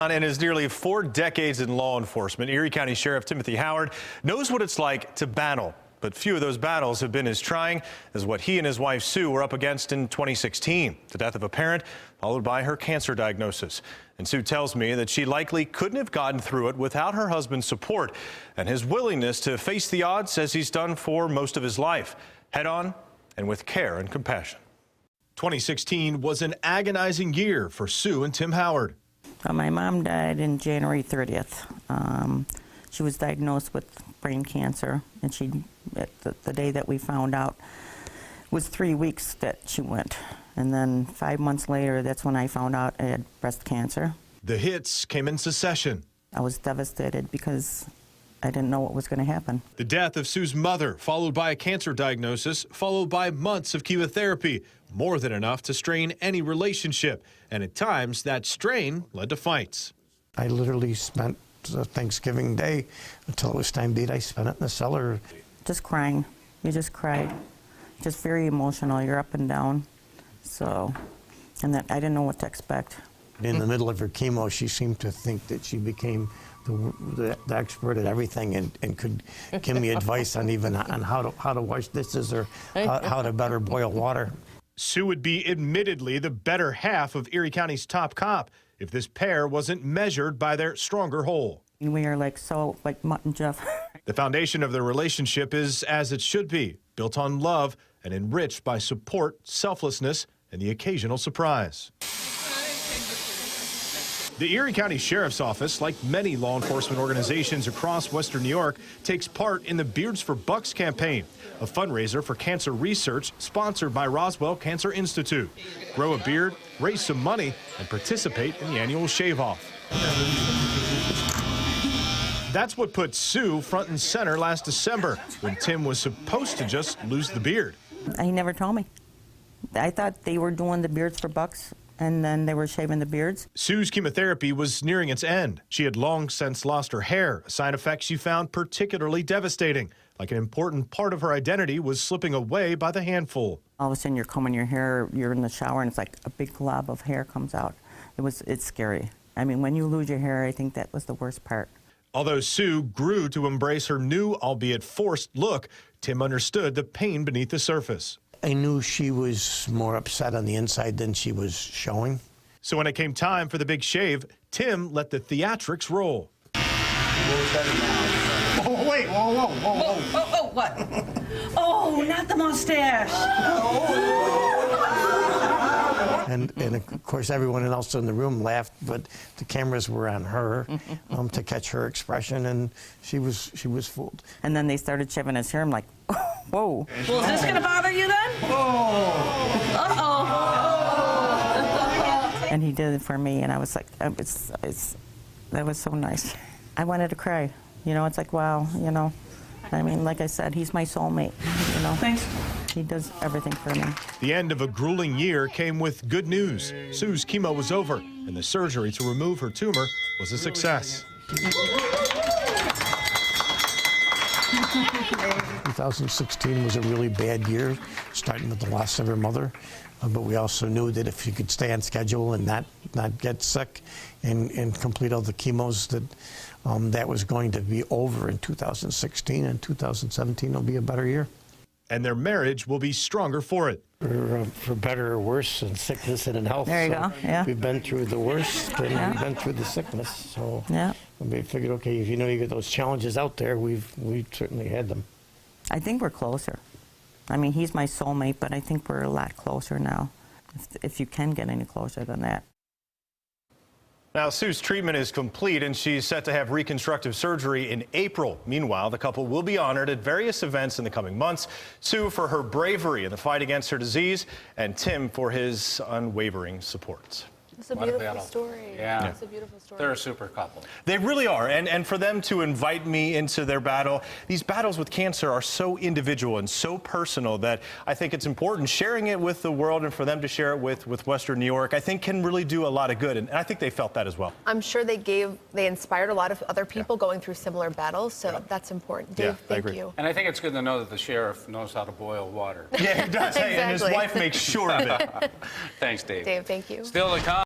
In his nearly 4 decades in law enforcement, Erie County Sheriff Timothy Howard knows what it's like to battle. But few of those battles have been as trying as what he and his wife Sue were up against in 2016. The death of a parent, followed by her cancer diagnosis. And Sue tells me that she likely couldn't have gotten through it without her husband's support and his willingness to face the odds as he's done for most of his life, head on and with care and compassion. 2016 was an agonizing year for Sue and Tim Howard. My mom died in January 30th. She was diagnosed with brain cancer, and the day that we found out was 3 weeks that she went. And then 5 months later, that's when I found out I had breast cancer. The hits came in succession. I was devastated because I didn't know what was going to happen. The death of Sue's mother, followed by a cancer diagnosis, followed by months of chemotherapy, more than enough to strain any relationship. And at times, that strain led to fights. I literally spent Thanksgiving Day until it was time to eat. I spent it in the cellar. Just crying. You just cried. Just very emotional. You're up and down. So, and that I didn't know what to expect. In the middle of her chemo, she seemed to think that she became the expert at everything and could give me advice on even on how to wash dishes or how to better boil water. Sue would be admittedly the better half of Erie County's top cop if this pair wasn't measured by their stronger whole. We are like Mutt and Jeff. The foundation of their relationship is as it should be, built on love and enriched by support, selflessness, and the occasional surprise. The Erie County Sheriff's Office, like many law enforcement organizations across Western New York, takes part in the Beards for Bucks campaign, a fundraiser for cancer research sponsored by Roswell Cancer Institute. Grow a beard, raise some money, and participate in the annual shave-off. That's what put Sue front and center last December, when Tim was supposed to just lose the beard. He never told me. I thought they were doing the Beards for Bucks, and then they were shaving the beards. Sue's chemotherapy was nearing its end. She had long since lost her hair, a side effect she found particularly devastating. Like an important part of her identity was slipping away by the handful. All of a sudden you're combing your hair, you're in the shower, and it's like a big glob of hair comes out. It's scary. I mean, when you lose your hair, I think that was the worst part. Although Sue grew to embrace her new, albeit forced, look, Tim understood the pain beneath the surface. I knew she was more upset on the inside than she was showing. So when it came time for the big shave, Tim let the theatrics roll. Oh, wait, whoa. Oh, what? Oh, not the mustache. And of course, everyone else in the room laughed, but the cameras were on her to catch her expression, and she was fooled. And then they started shaving his hair. I'm like, whoa. Well, is this going to bother you then? Oh. Uh-oh. And he did it for me, and I was like, that was so nice. I wanted to cry. You know, it's like, wow, you know. I mean, like I said, he's my soulmate, you know. Thanks. He does everything for me. The end of a grueling year came with good news. Sue's chemo was over, and the surgery to remove her tumor was a success. 2016 was a really bad year, starting with the loss of her mother. But we also knew that if she could stay on schedule and not get sick and complete all the chemos, that was going to be over in 2016, and 2017 will be a better year. And their marriage will be stronger for it. For better or worse, in sickness and in health. There you go, yeah. We've been through the worst, and we've been through the sickness. So yeah. We figured, okay, if you know you get those challenges out there, we've certainly had them. I think we're closer. I mean, he's my soulmate, but I think we're a lot closer now, if you can get any closer than that. Now, Sue's treatment is complete, and she's set to have reconstructive surgery in April. Meanwhile, the couple will be honored at various events in the coming months. Sue for her bravery in the fight against her disease, and Tim for his unwavering support. It's a beautiful story. Yeah. It's a beautiful story. They're a super couple. They really are. And for them to invite me into their battle, these battles with cancer are so individual and so personal that I think it's important sharing it with the world, and for them to share it with Western New York, I think can really do a lot of good. And I think they felt that as well. I'm sure they inspired a lot of other people going through similar battles, so that's important. Dave, thank you. And I think it's good to know that the sheriff knows how to boil water. Yeah, he does. Hey, and his wife makes sure of it. Thanks, Dave. Dave, thank you. Still to come.